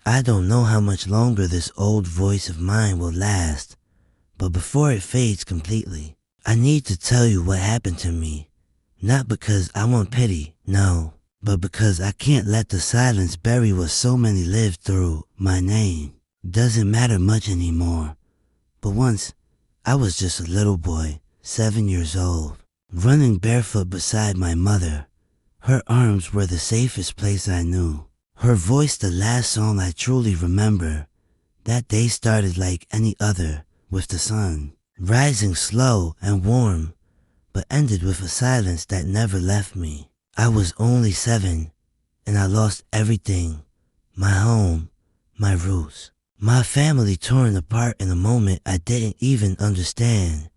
I don't know how much longer this old voice of mine will last, but before it fades completely, I need to tell you what happened to me. Not because I want pity, no, but because I can't let the silence bury what so many lived through. My name doesn't matter much anymore, but once I was just a little boy, 7 years old, running barefoot beside my mother. Her arms were the safest place I knew. Her voice the last song I truly remember. That day started like any other, with the sun rising slow and warm, but ended with a silence that never left me. I was only 7, and I lost everything. My home, my roots, my family torn apart in a moment I didn't even understand.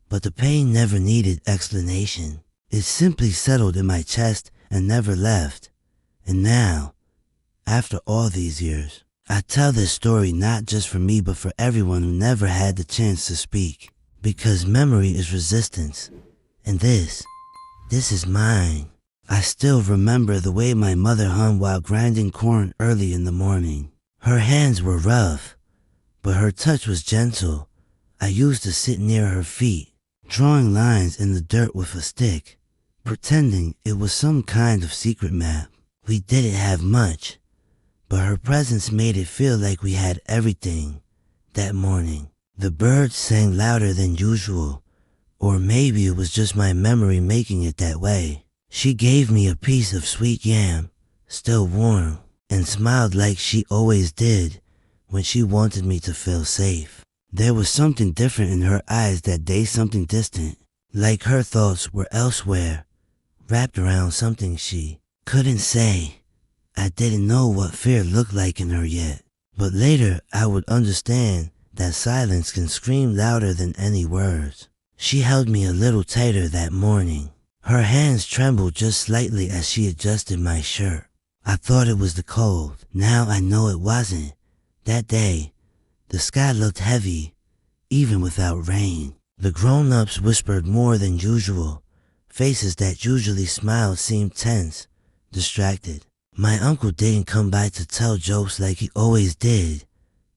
But the pain never needed explanation. It simply settled in my chest and never left. And now, after all these years, I tell this story not just for me but for everyone who never had the chance to speak. Because memory is resistance. And this is mine. I still remember the way my mother hummed while grinding corn early in the morning. Her hands were rough, but her touch was gentle. I used to sit near her feet, drawing lines in the dirt with a stick, pretending it was some kind of secret map. We didn't have much, but her presence made it feel like we had everything. That morning, the birds sang louder than usual, or maybe it was just my memory making it that way. She gave me a piece of sweet yam, still warm, and smiled like she always did when she wanted me to feel safe. There was something different in her eyes that day, something distant, like her thoughts were elsewhere, wrapped around something she couldn't say. I didn't know what fear looked like in her yet, but later I would understand that silence can scream louder than any words. She held me a little tighter that morning. Her hands trembled just slightly as she adjusted my shirt. I thought it was the cold. Now I know it wasn't. That day, the sky looked heavy, even without rain. The grown-ups whispered more than usual. Faces that usually smiled seemed tense, distracted. My uncle didn't come by to tell jokes like he always did.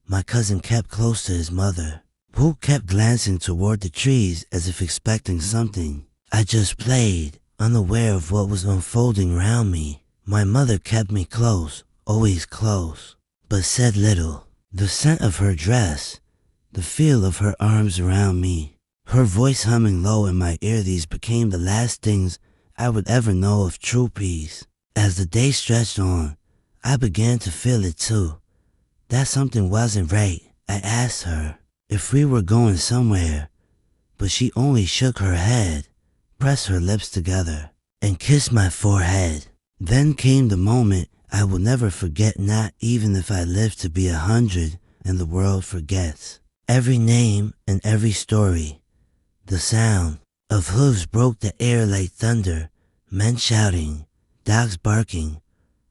My cousin kept close to his mother, who kept glancing toward the trees as if expecting something. I just played, unaware of what was unfolding around me. My mother kept me close, always close, but said little. The scent of her dress, the feel of her arms around me, her voice humming low in my ear, these became the last things I would ever know of true peace. As the day stretched on, I began to feel it too. That something wasn't right. I asked her if we were going somewhere, but she only shook her head, pressed her lips together, and kissed my forehead. Then came the moment I will never forget, not even if I live to be 100 and the world forgets. Every name and every story. The sound of hooves broke the air like thunder, men shouting, dogs barking.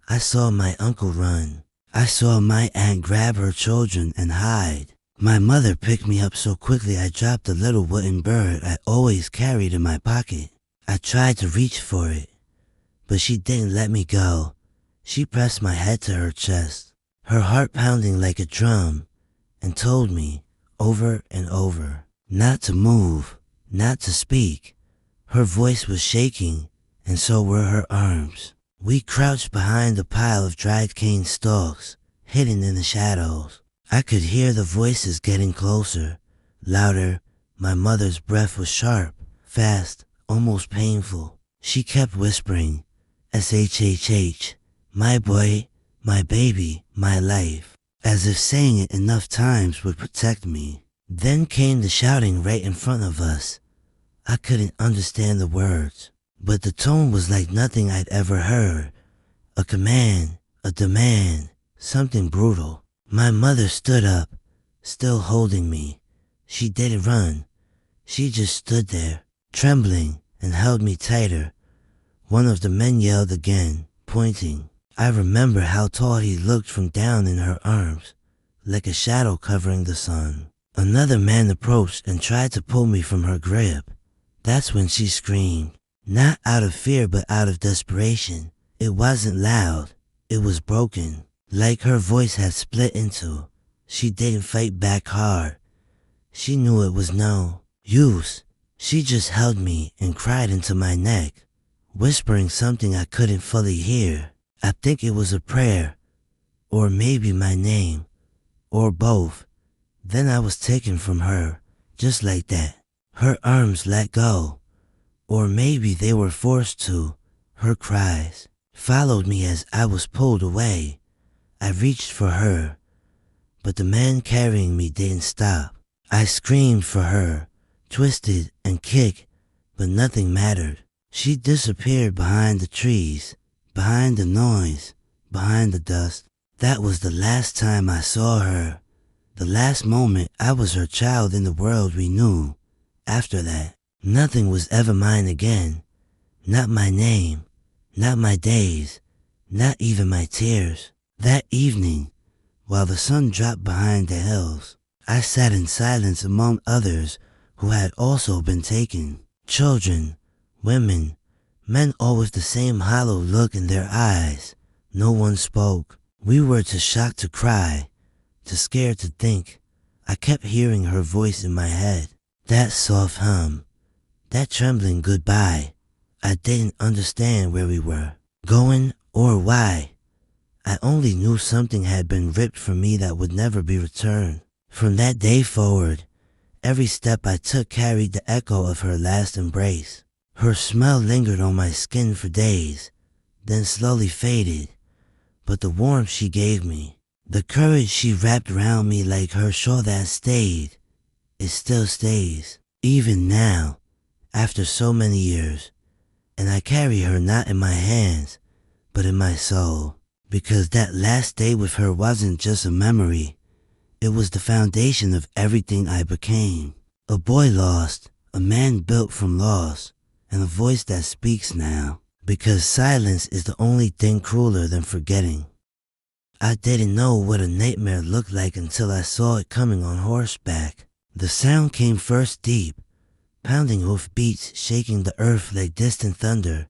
I saw my uncle run. I saw my aunt grab her children and hide. My mother picked me up so quickly I dropped the little wooden bird I always carried in my pocket. I tried to reach for it, but she didn't let me go. She pressed my head to her chest, her heart pounding like a drum, and told me over and over not to move, not to speak. Her voice was shaking, and so were her arms. We crouched behind a pile of dried cane stalks, hidden in the shadows. I could hear the voices getting closer, louder. My mother's breath was sharp, fast, almost painful. She kept whispering, S-H-H-H, my boy, my baby, my life, as if saying it enough times would protect me. Then came the shouting right in front of us. I couldn't understand the words, but the tone was like nothing I'd ever heard. A command, a demand, something brutal. My mother stood up, still holding me. She didn't run. She just stood there, trembling, and held me tighter. One of the men yelled again, pointing. I remember how tall he looked from down in her arms, like a shadow covering the sun. Another man approached and tried to pull me from her grip. That's when she screamed, not out of fear but out of desperation. It wasn't loud, it was broken, Like her voice had split into. She didn't fight back hard. She knew it was no use. She just held me and cried into my neck, whispering something I couldn't fully hear. I think it was a prayer, or maybe my name, or both. Then I was taken from her, just like that. Her arms let go, or maybe they were forced to. Her cries followed me as I was pulled away. I reached for her, but the man carrying me didn't stop. I screamed for her, twisted and kicked, but nothing mattered. She disappeared behind the trees, behind the noise, behind the dust. That was the last time I saw her. The last moment I was her child in the world we knew. After that, nothing was ever mine again. Not my name, not my days, not even my tears. That evening, while the sun dropped behind the hills, I sat in silence among others who had also been taken. Children, women, men, all with the same hollow look in their eyes. No one spoke. We were too shocked to cry, too scared to think. I kept hearing her voice in my head. That soft hum, that trembling goodbye. I didn't understand where we were going or why. I only knew something had been ripped from me that would never be returned. From that day forward, every step I took carried the echo of her last embrace. Her smell lingered on my skin for days, then slowly faded. But the warmth she gave me, the courage she wrapped around me like her shawl that stayed, it still stays. Even now, after so many years, and I carry her not in my hands, but in my soul. Because that last day with her wasn't just a memory, it was the foundation of everything I became. A boy lost, a man built from loss, and a voice that speaks now. Because silence is the only thing crueler than forgetting. I didn't know what a nightmare looked like until I saw it coming on horseback. The sound came first deep, pounding hoof beats shaking the earth like distant thunder.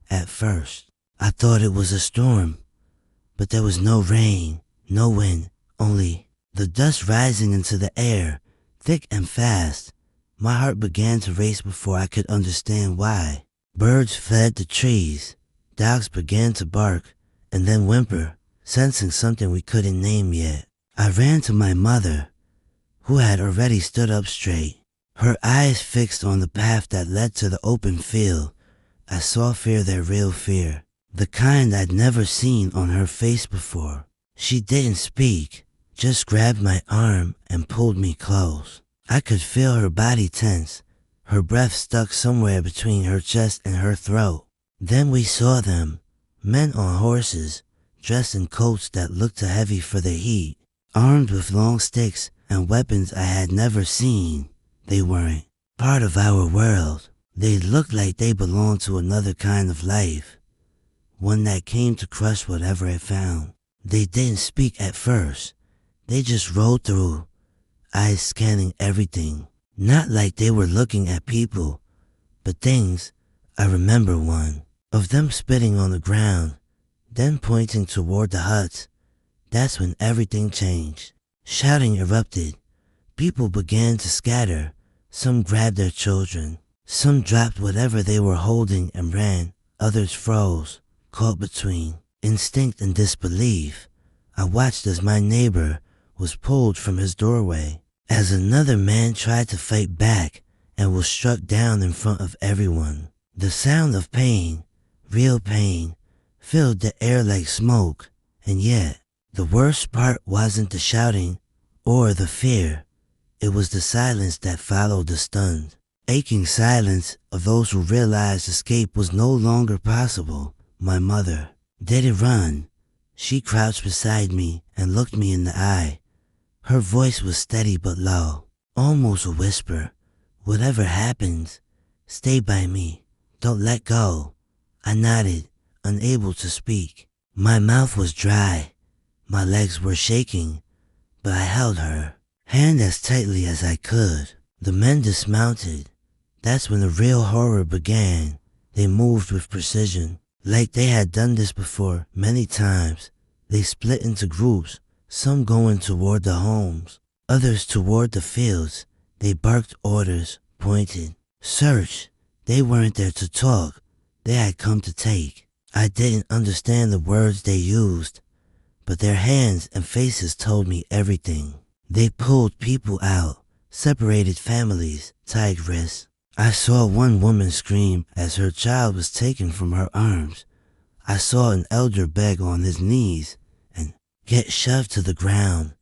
At first, I thought it was a storm, but there was no rain, no wind, only the dust rising into the air, thick and fast. My heart began to race before I could understand why. Birds fled the trees, dogs began to bark and then whimper, sensing something we couldn't name yet. I ran to my mother, who had already stood up straight, her eyes fixed on the path that led to the open field. I saw fear there, real fear, the kind I'd never seen on her face before. She didn't speak, just grabbed my arm and pulled me close. I could feel her body tense, her breath stuck somewhere between her chest and her throat. Then we saw them, men on horses, dressed in coats that looked too heavy for the heat, armed with long sticks and weapons I had never seen. They weren't part of our world. They looked like they belonged to another kind of life, one that came to crush whatever it found. They didn't speak at first. They just rode through, eyes scanning everything. Not like they were looking at people, but things. I remember one of them spitting on the ground, then pointing toward the huts. That's when everything changed. Shouting erupted. People began to scatter. Some grabbed their children. Some dropped whatever they were holding and ran. Others froze, caught between instinct and disbelief. I watched as my neighbor was pulled from his doorway, as another man tried to fight back and was struck down in front of everyone. The sound of pain, real pain, filled the air like smoke. And yet, the worst part wasn't the shouting or the fear. It was the silence that followed the stunned, aching silence of those who realized escape was no longer possible. My mother didn't run. She crouched beside me and looked me in the eye. Her voice was steady but low, almost a whisper. Whatever happens, stay by me. Don't let go. I nodded, unable to speak. My mouth was dry. My legs were shaking, but I held her hand as tightly as I could. The men dismounted. That's when the real horror began. They moved with precision, like they had done this before many times. They split into groups, some going toward the homes, others toward the fields. They barked orders, pointed. Search! They weren't there to talk. They had come to take. I didn't understand the words they used, but their hands and faces told me everything. They pulled people out, separated families, tied wrists. I saw one woman scream as her child was taken from her arms. I saw an elder beg on his knees and get shoved to the ground.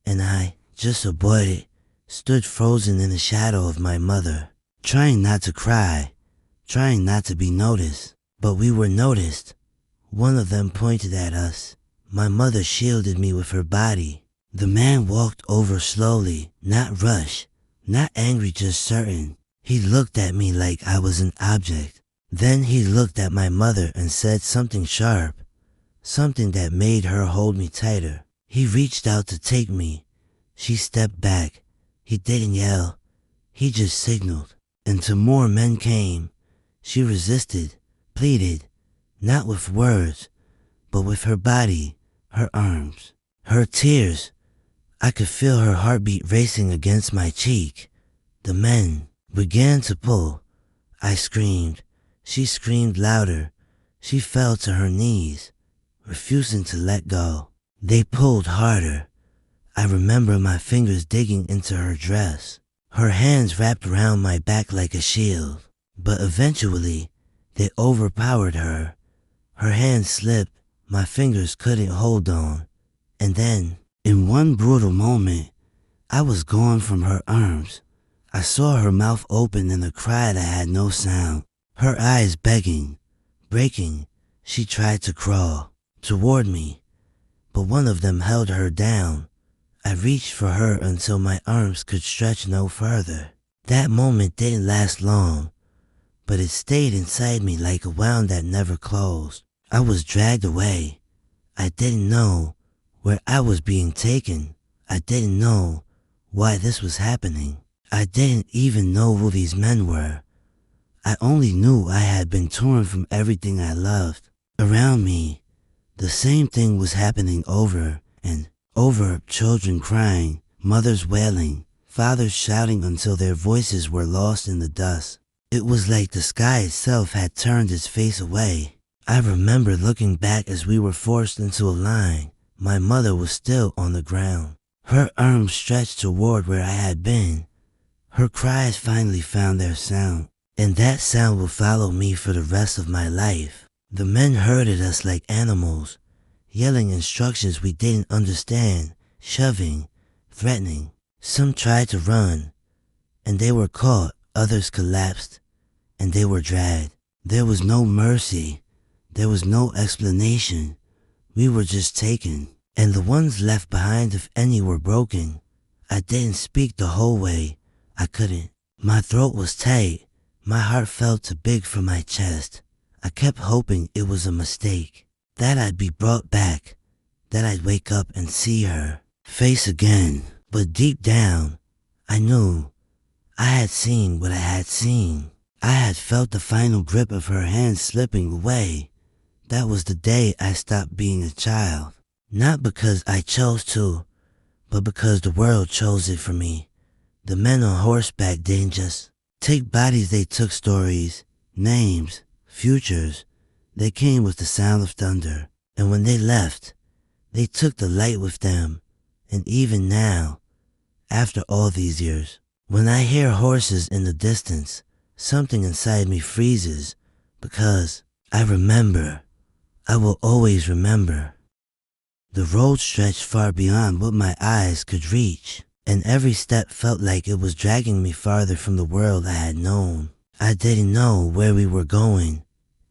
And I, just a boy, stood frozen in the shadow of my mother, trying not to cry, trying not to be noticed. But we were noticed. One of them pointed at us. My mother shielded me with her body. The man walked over slowly, not rush, not angry, just certain. He looked at me like I was an object. Then he looked at my mother and said something sharp, something that made her hold me tighter. He reached out to take me. She stepped back. He didn't yell. He just signaled. And two more men came. She resisted, pleaded, not with words, but with her body, her arms, her tears. I could feel her heartbeat racing against my cheek. The men began to pull. I screamed. She screamed louder. She fell to her knees, refusing to let go. They pulled harder. I remember my fingers digging into her dress. Her hands wrapped around my back like a shield. But eventually, they overpowered her. Her hands slipped. My fingers couldn't hold on. And then, in one brutal moment, I was gone from her arms. I saw her mouth open in a cry that had no sound. Her eyes begging, breaking. She tried to crawl toward me, but one of them held her down. I reached for her until my arms could stretch no further. That moment didn't last long, but it stayed inside me like a wound that never closed. I was dragged away. I didn't know where I was being taken. I didn't know why this was happening. I didn't even know who these men were. I only knew I had been torn from everything I loved. Around me, the same thing was happening over and over. Children crying, mothers wailing, fathers shouting until their voices were lost in the dust. It was like the sky itself had turned its face away. I remember looking back as we were forced into a line. My mother was still on the ground, her arms stretched toward where I had been. Her cries finally found their sound, and that sound will follow me for the rest of my life. The men herded us like animals, yelling instructions we didn't understand, shoving, threatening. Some tried to run, and they were caught. Others collapsed, and they were dragged. There was no mercy. There was no explanation. We were just taken, and the ones left behind, if any, were broken. I didn't speak the whole way. I couldn't. My throat was tight. My heart felt too big for my chest. I kept hoping it was a mistake, that I'd be brought back, that I'd wake up and see her face again. But deep down, I knew I had seen what I had seen. I had felt the final grip of her hand slipping away. That was the day I stopped being a child. Not because I chose to, but because the world chose it for me. The men on horseback didn't just take bodies, they took stories, names, futures. They came with the sound of thunder. And when they left, they took the light with them. And even now, after all these years, when I hear horses in the distance, something inside me freezes, because I remember. I will always remember. The road stretched far beyond what my eyes could reach, and every step felt like it was dragging me farther from the world I had known. I didn't know where we were going,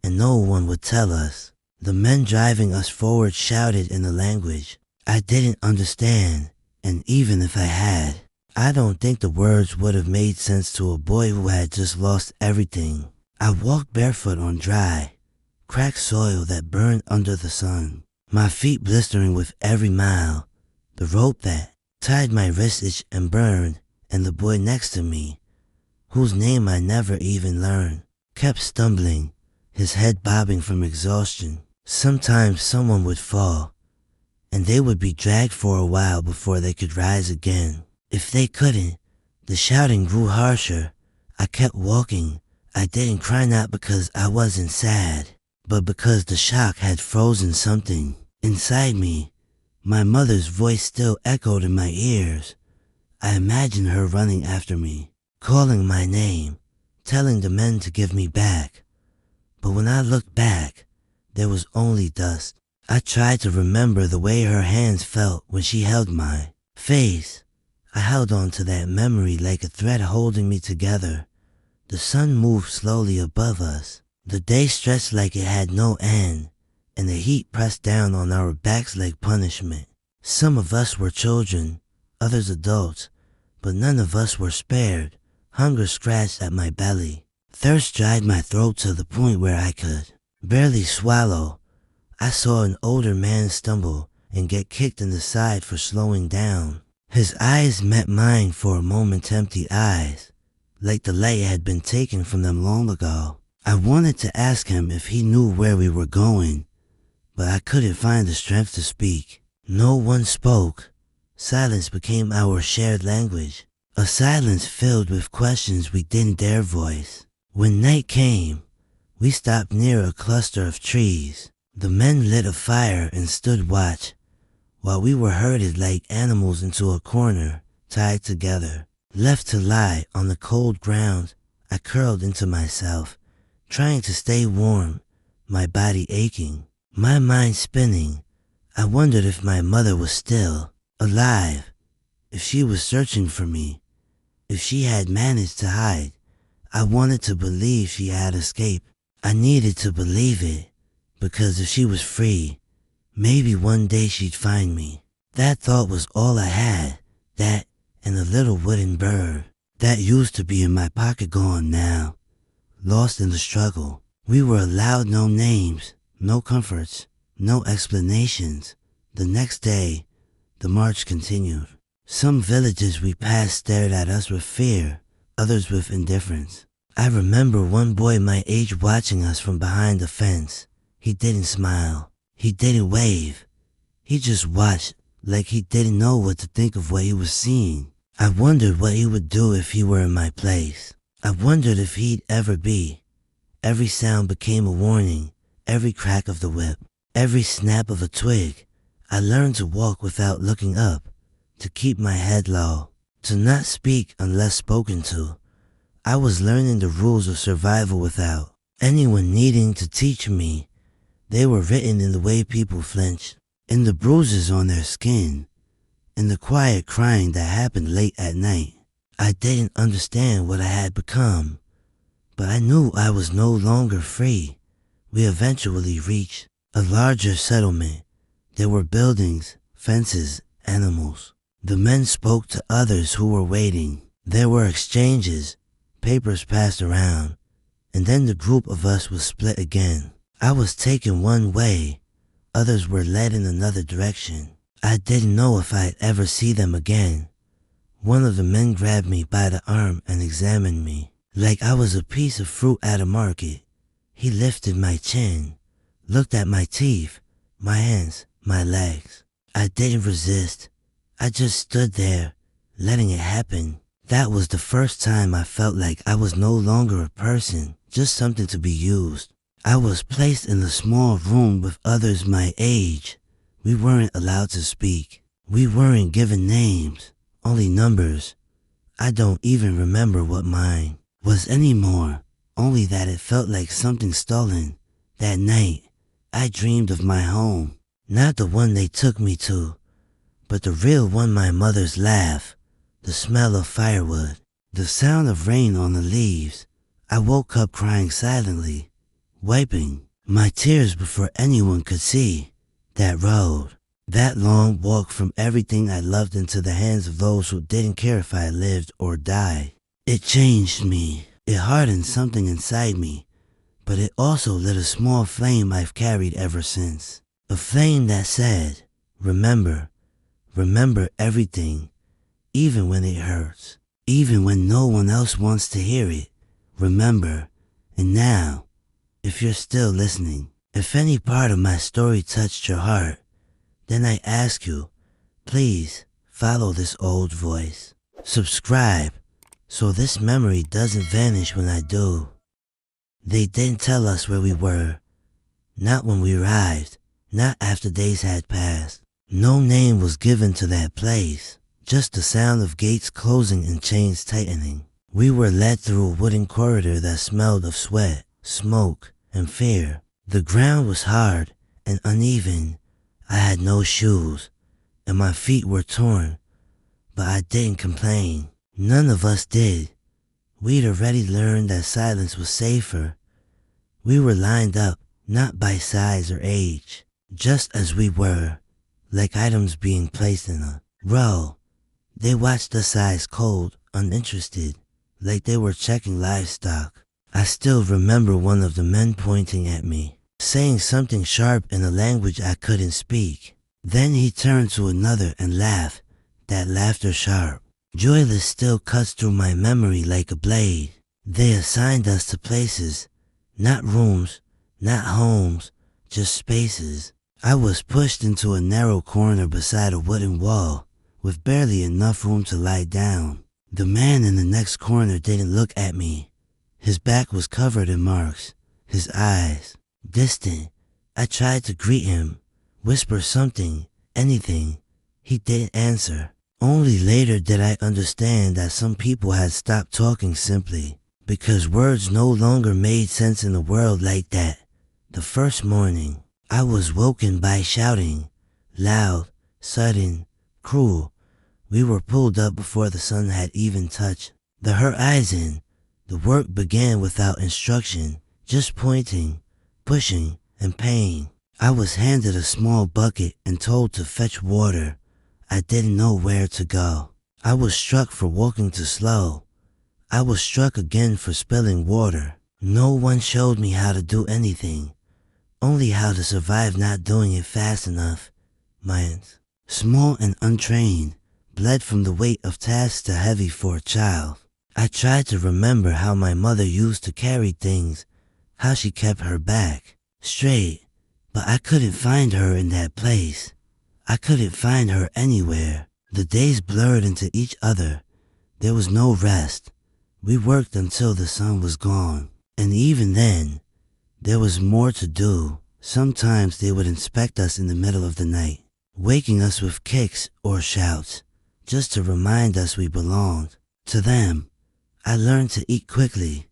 and no one would tell us. The men driving us forward shouted in a language I didn't understand, and even if I had, I don't think the words would have made sense to a boy who had just lost everything. I walked barefoot on dry, cracked soil that burned under the sun, my feet blistering with every mile. The rope that tied my wrist itched and burned, and the boy next to me, whose name I never even learned, kept stumbling, his head bobbing from exhaustion. Sometimes someone would fall, and they would be dragged for a while before they could rise again. If they couldn't, the shouting grew harsher. I kept walking. I didn't cry, not because I wasn't sad, but because the shock had frozen something inside me. My mother's voice still echoed in my ears. I imagined her running after me, calling my name, telling the men to give me back. But when I looked back, there was only dust. I tried to remember the way her hands felt when she held my face. I held on to that memory like a thread holding me together. The sun moved slowly above us. The day stretched like it had no end, and the heat pressed down on our backs like punishment. Some of us were children, others adults, but none of us were spared. Hunger scratched at my belly. Thirst dried my throat to the point where I could barely swallow. I saw an older man stumble and get kicked in the side for slowing down. His eyes met mine for a moment, empty eyes, like the light had been taken from them long ago. I wanted to ask him if he knew where we were going, but I couldn't find the strength to speak. No one spoke. Silence became our shared language, a silence filled with questions we didn't dare voice. When night came, we stopped near a cluster of trees. The men lit a fire and stood watch, while we were herded like animals into a corner, tied together. Left to lie on the cold ground, I curled into myself, trying to stay warm, my body aching, my mind spinning. I wondered if my mother was still alive, if she was searching for me, if she had managed to hide. I wanted to believe she had escaped. I needed to believe it, because if she was free, maybe one day she'd find me. That thought was all I had, that and a little wooden bird that used to be in my pocket, gone now, lost in the struggle. We were allowed no names, no comforts, no explanations. The next day, the march continued. Some villages we passed stared at us with fear, others with indifference. I remember one boy my age watching us from behind the fence. He didn't smile. He didn't wave. He just watched like he didn't know what to think of what he was seeing. I wondered what he would do if he were in my place. I wondered if he'd ever be. Every sound became a warning, every crack of the whip, every snap of a twig. I learned to walk without looking up, to keep my head low, to not speak unless spoken to. I was learning the rules of survival without anyone needing to teach me. They were written in the way people flinched, in the bruises on their skin, in the quiet crying that happened late at night. I didn't understand what I had become, but I knew I was no longer free. We eventually reached a larger settlement. There were buildings, fences, animals. The men spoke to others who were waiting. There were exchanges, papers passed around, and then the group of us was split again. I was taken one way, others were led in another direction. I didn't know if I'd ever see them again. One of the men grabbed me by the arm and examined me, like I was a piece of fruit at a market. He lifted my chin, looked at my teeth, my hands, my legs. I didn't resist. I just stood there, letting it happen. That was the first time I felt like I was no longer a person, just something to be used. I was placed in a small room with others my age. We weren't allowed to speak. We weren't given names, only numbers. I don't even remember what mine was anymore, only that it felt like something stolen. That night, I dreamed of my home, not the one they took me to, but the real one. My mother's laugh, the smell of firewood, the sound of rain on the leaves. I woke up crying silently, wiping my tears before anyone could see. That road, that long walk from everything I loved into the hands of those who didn't care if I lived or died. It changed me. It hardened something inside me, but it also lit a small flame I've carried ever since. A flame that said, remember, remember everything, even when it hurts, even when no one else wants to hear it. Remember. And now, if you're still listening, if any part of my story touched your heart, Then I ask you, please follow this old voice. Subscribe so this memory doesn't vanish when I do. They didn't tell us where we were, not when we arrived, not after days had passed. No name was given to that place, just the sound of gates closing and chains tightening. We were led through a wooden corridor that smelled of sweat, smoke, and fear. The ground was hard and uneven. I had no shoes, and my feet were torn, but I didn't complain. None of us did. We'd already learned that silence was safer. We were lined up, not by size or age, just as we were, like items being placed in a row. They watched us eyes cold, uninterested, like they were checking livestock. I still remember one of the men pointing at me, saying something sharp in a language I couldn't speak. Then he turned to another and laughed, that laughter sharp. Joyless still cuts through my memory like a blade. They assigned us to places, not rooms, not homes, just spaces. I was pushed into a narrow corner beside a wooden wall, with barely enough room to lie down. The man in the next corner didn't look at me. His back was covered in marks, his eyes distant. I tried to greet him, whisper something, anything. He didn't answer. Only later did I understand that some people had stopped talking simply because words no longer made sense in a world like that. The first morning, I was woken by shouting, loud, sudden, cruel. We were pulled up before the sun had even touched the horizon. The work began without instruction, just pointing, pushing, and paying. I was handed a small bucket and told to fetch water. I didn't know where to go. I was struck for walking too slow. I was struck again for spilling water. No one showed me how to do anything, only how to survive not doing it fast enough. Minds, small and untrained, bled from the weight of tasks too heavy for a child. I tried to remember how my mother used to carry things, how she kept her back straight, but I couldn't find her in that place. I couldn't find her anywhere. The days blurred into each other. There was no rest. We worked until the sun was gone. And even then, there was more to do. Sometimes they would inspect us in the middle of the night, waking us with kicks or shouts, just to remind us we belonged to them. I learned to eat quickly,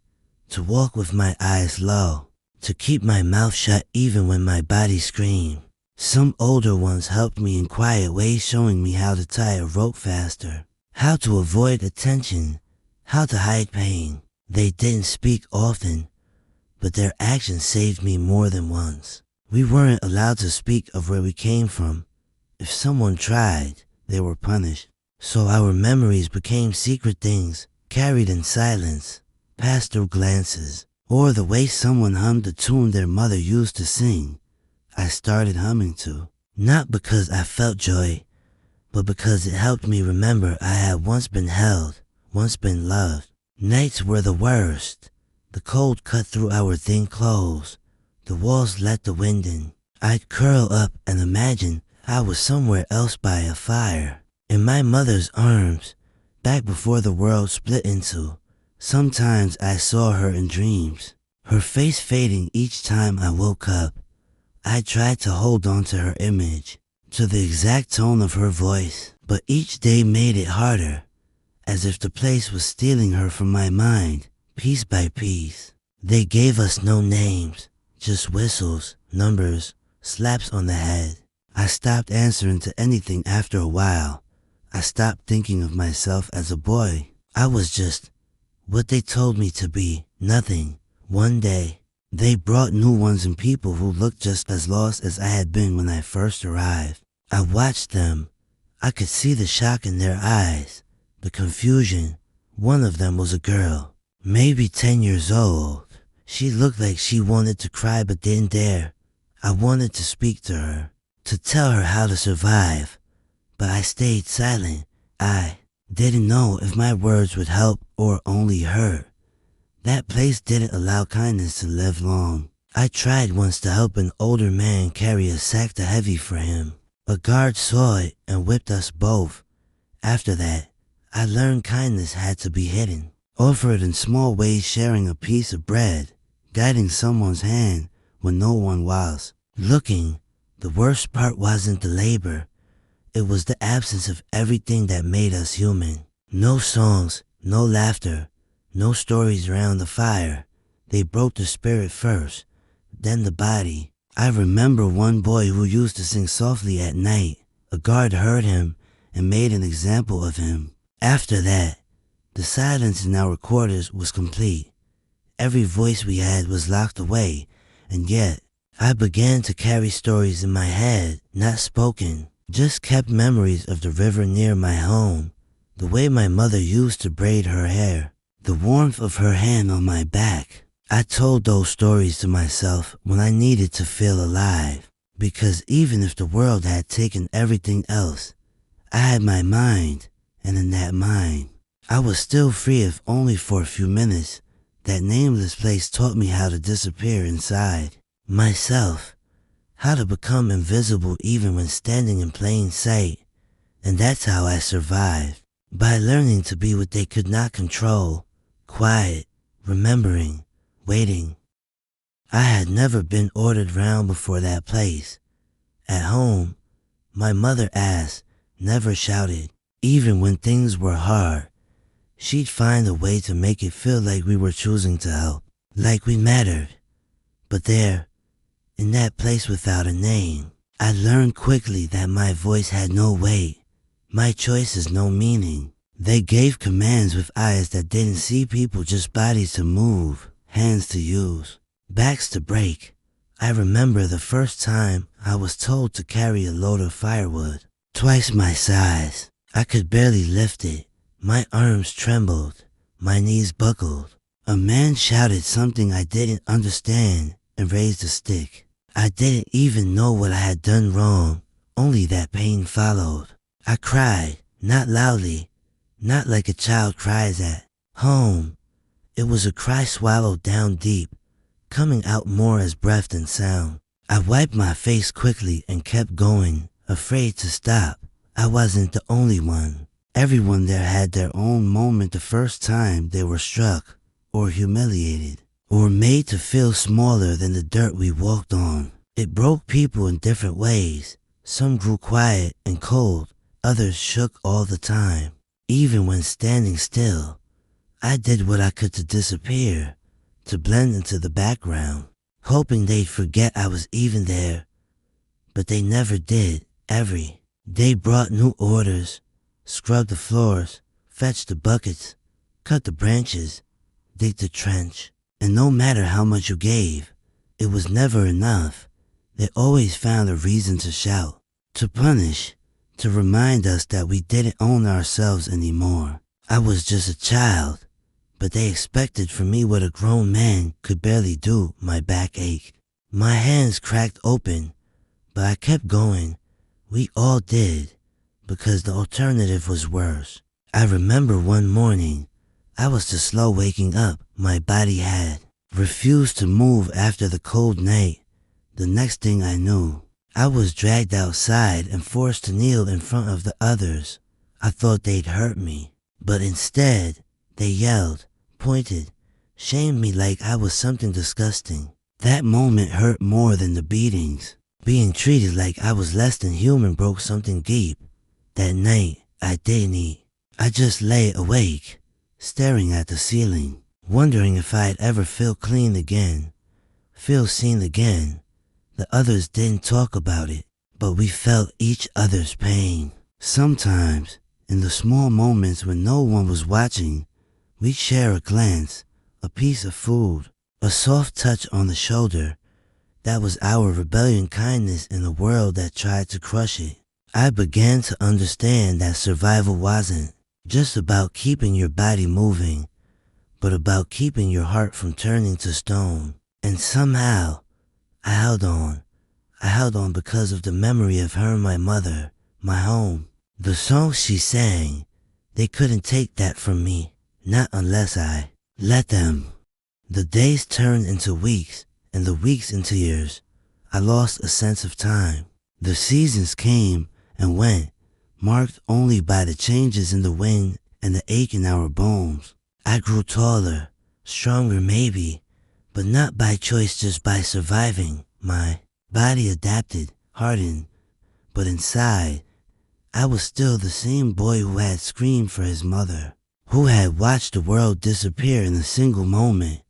to walk with my eyes low, to keep my mouth shut even when my body screamed. Some older ones helped me in quiet ways, showing me how to tie a rope faster, how to avoid attention, how to hide pain. They didn't speak often, but their actions saved me more than once. We weren't allowed to speak of where we came from. If someone tried, they were punished. So our memories became secret things, carried in silence, passed through glances, or the way someone hummed a tune their mother used to sing. I started humming too, not because I felt joy, but because it helped me remember I had once been held, once been loved. Nights were the worst. The cold cut through our thin clothes. The walls let the wind in. I'd curl up and imagine I was somewhere else by a fire, in my mother's arms, back before the world split in two. Sometimes I saw her in dreams, her face fading each time I woke up. I tried to hold on to her image, to the exact tone of her voice, but each day made it harder, as if the place was stealing her from my mind, piece by piece. They gave us no names, just whistles, numbers, slaps on the head. I stopped answering to anything after a while. I stopped thinking of myself as a boy. I was just what they told me to be, nothing. One day, they brought new ones and people who looked just as lost as I had been when I first arrived. I watched them. I could see the shock in their eyes, the confusion. One of them was a girl, maybe 10 years old. She looked like she wanted to cry but didn't dare. I wanted to speak to her, to tell her how to survive, but I stayed silent. I didn't know if my words would help or only hurt. That place didn't allow kindness to live long. I tried once to help an older man carry a sack too heavy for him. A guard saw it and whipped us both. After that, I learned kindness had to be hidden, offered in small ways, sharing a piece of bread, guiding someone's hand when no one was looking. The worst part wasn't the labor, it was the absence of everything that made us human. No songs, no laughter, no stories around the fire. They broke the spirit first, then the body. I remember one boy who used to sing softly at night. A guard heard him and made an example of him. After that, the silence in our quarters was complete. Every voice we had was locked away, and yet I began to carry stories in my head, not spoken, just kept memories of the river near my home, the way my mother used to braid her hair, the warmth of her hand on my back. I told those stories to myself when I needed to feel alive, because even if the world had taken everything else, I had my mind, and in that mind, I was still free if only for a few minutes. That nameless place taught me how to disappear inside myself, how to become invisible even when standing in plain sight. And that's how I survived, by learning to be what they could not control, quiet, remembering, waiting. I had never been ordered round before that place. At home, my mother asked, never shouted. Even when things were hard, she'd find a way to make it feel like we were choosing to help, like we mattered. But there, in that place without a name, I learned quickly that my voice had no weight, my choices no meaning. They gave commands with eyes that didn't see people, just bodies to move, hands to use, backs to break. I remember the first time I was told to carry a load of firewood, twice my size. I could barely lift it. My arms trembled, my knees buckled. A man shouted something I didn't understand and raised a stick. I didn't even know what I had done wrong, only that pain followed. I cried, not loudly, not like a child cries at home. It was a cry swallowed down deep, coming out more as breath than sound. I wiped my face quickly and kept going, afraid to stop. I wasn't the only one. Everyone there had their own moment the first time they were struck, or humiliated, or made to feel smaller than the dirt we walked on. It broke people in different ways. Some grew quiet and cold, others shook all the time. Even when standing still, I did what I could to disappear, to blend into the background, hoping they'd forget I was even there. But they never did. They brought new orders, scrubbed the floors, fetched the buckets, cut the branches, dig the trench. And no matter how much you gave, it was never enough. They always found a reason to shout, to punish, to remind us that we didn't own ourselves anymore. I was just a child, but they expected from me what a grown man could barely do. My back ached. My hands cracked open, but I kept going. We all did, because the alternative was worse. I remember one morning, I was too slow waking up. My body had refused to move after the cold night. The next thing I knew, I was dragged outside and forced to kneel in front of the others. I thought they'd hurt me, but instead, they yelled, pointed, shamed me like I was something disgusting. That moment hurt more than the beatings. Being treated like I was less than human broke something deep. That night, I didn't eat. I just lay awake, staring at the ceiling, wondering if I'd ever feel clean again, feel seen again. The others didn't talk about it, but we felt each other's pain. Sometimes, in the small moments when no one was watching, we'd share a glance, a piece of food, a soft touch on the shoulder. That was our rebellion, kindness in a world that tried to crush it. I began to understand that survival wasn't just about keeping your body moving, but about keeping your heart from turning to stone. And somehow, I held on. I held on because of the memory of her, my mother, my home. The songs she sang, they couldn't take that from me, not unless I let them. The days turned into weeks, and the weeks into years. I lost a sense of time. The seasons came and went, marked only by the changes in the wind and the ache in our bones. I grew taller, stronger maybe, but not by choice, just by surviving. My body adapted, hardened, but inside, I was still the same boy who had screamed for his mother, who had watched the world disappear in a single moment.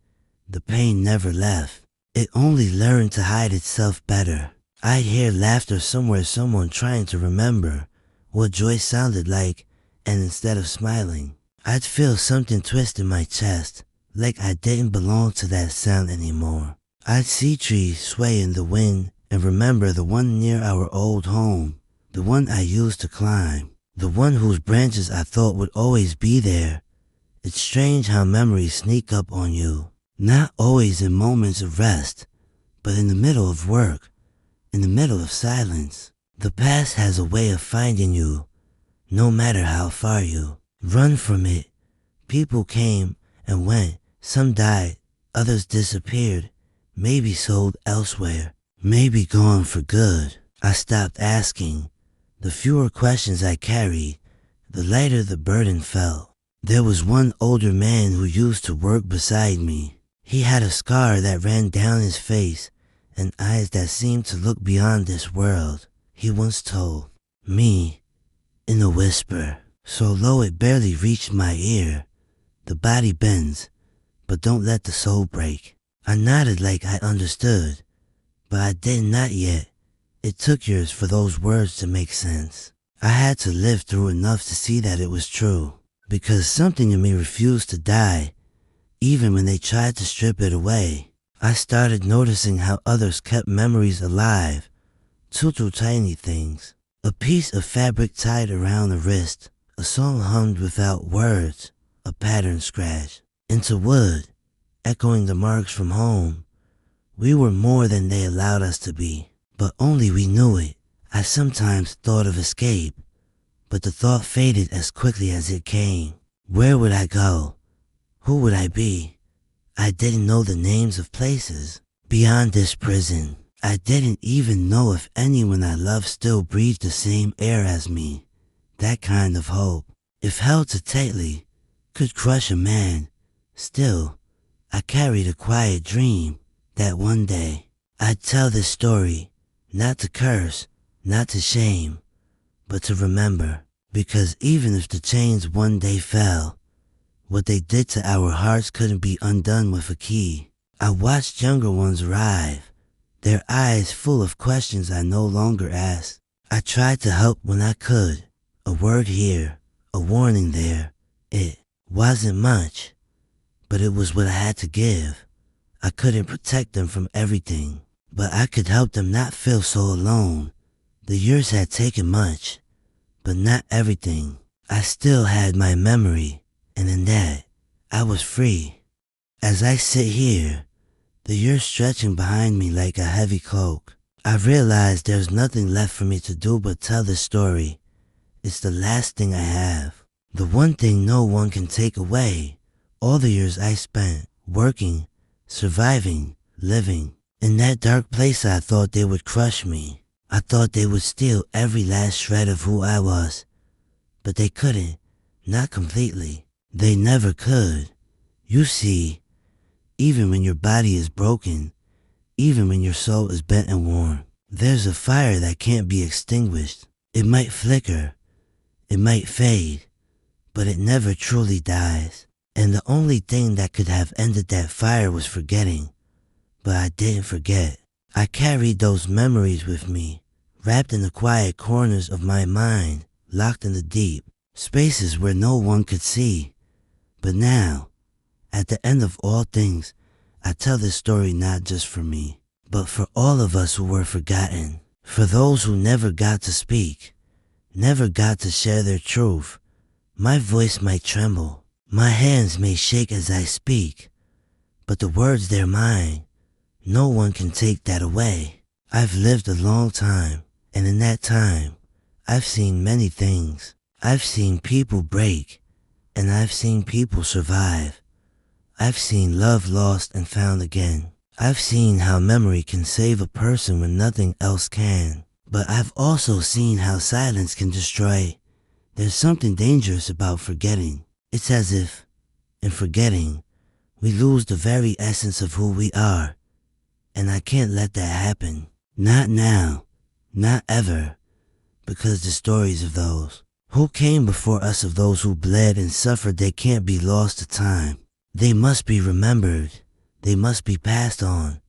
The pain never left. It only learned to hide itself better. I'd hear laughter somewhere, someone trying to remember what joy sounded like, and instead of smiling, I'd feel something twist in my chest, like I didn't belong to that sound anymore. I'd see trees sway in the wind and remember the one near our old home, the one I used to climb, the one whose branches I thought would always be there. It's strange how memories sneak up on you, not always in moments of rest, but in the middle of work, in the middle of silence. The past has a way of finding you, no matter how far you run from it. People came and went, some died, others disappeared, maybe sold elsewhere, maybe gone for good. I stopped asking. The fewer questions I carried, the lighter the burden felt. There was one older man who used to work beside me. He had a scar that ran down his face and eyes that seemed to look beyond this world. He once told me, in a whisper, so low it barely reached my ear, "The body bends, but don't let the soul break." I nodded like I understood, but I did not yet. It took years for those words to make sense. I had to live through enough to see that it was true, because something in me refused to die, even when they tried to strip it away. I started noticing how others kept memories alive, two tiny things. A piece of fabric tied around a wrist, a song hummed without words, a pattern scratched into wood, echoing the marks from home. We were more than they allowed us to be, but only we knew it. I sometimes thought of escape, but the thought faded as quickly as it came. Where would I go? Who would I be? I didn't know the names of places beyond this prison. I didn't even know if anyone I loved still breathed the same air as me. That kind of hope, if held too tightly, could crush a man. Still, I carried a quiet dream that one day I'd tell this story, not to curse, not to shame, but to remember. Because even if the chains one day fell, what they did to our hearts couldn't be undone with a key. I watched younger ones arrive, their eyes full of questions I no longer asked. I tried to help when I could, a word here, a warning there. It wasn't much, but it was what I had to give. I couldn't protect them from everything, but I could help them not feel so alone. The years had taken much, but not everything. I still had my memory, and in that, I was free. As I sit here, the years stretching behind me like a heavy cloak, I realize there's nothing left for me to do but tell this story. It's the last thing I have, the one thing no one can take away. All the years I spent working, surviving, living. In that dark place I thought they would crush me. I thought they would steal every last shred of who I was. But they couldn't, not completely. They never could. You see, even when your body is broken, even when your soul is bent and worn, there's a fire that can't be extinguished. It might flicker, it might fade, but it never truly dies. And the only thing that could have ended that fire was forgetting. But I didn't forget. I carried those memories with me, wrapped in the quiet corners of my mind, locked in the deep spaces where no one could see. But now, at the end of all things, I tell this story not just for me, but for all of us who were forgotten, for those who never got to speak, never got to share their truth. My voice might tremble, my hands may shake as I speak, but the words, they're mine. No one can take that away. I've lived a long time, and in that time, I've seen many things. I've seen people break, and I've seen people survive. I've seen love lost and found again. I've seen how memory can save a person when nothing else can. But I've also seen how silence can destroy. There's something dangerous about forgetting. It's as if, in forgetting, we lose the very essence of who we are. And I can't let that happen. Not now. Not ever. Because the stories of those who came before us, of those who bled and suffered, they can't be lost to time. They must be remembered. They must be passed on.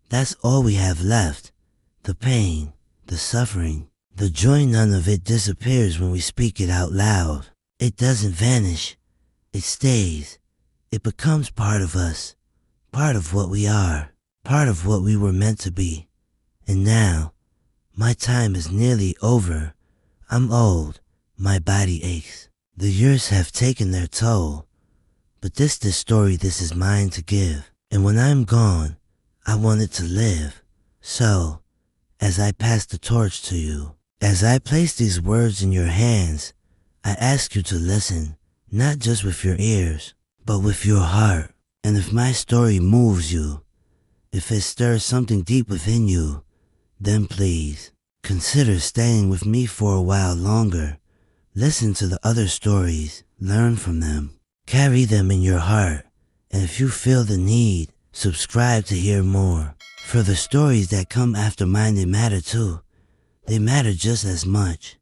That's all we have left. The pain, the suffering, the joy, none of it disappears when we speak it out loud. It doesn't vanish. It stays. It becomes part of us. Part of what we are. Part of what we were meant to be. And now, my time is nearly over. I'm old. My body aches. The years have taken their toll. But this story, this is mine to give. And when I'm gone, I want it to live. So, as I pass the torch to you, as I place these words in your hands, I ask you to listen, not just with your ears, but with your heart. And if my story moves you, if it stirs something deep within you, then please consider staying with me for a while longer. Listen to the other stories, learn from them, carry them in your heart, and if you feel the need, subscribe to hear more. For the stories that come after mine, they matter too. They matter just as much.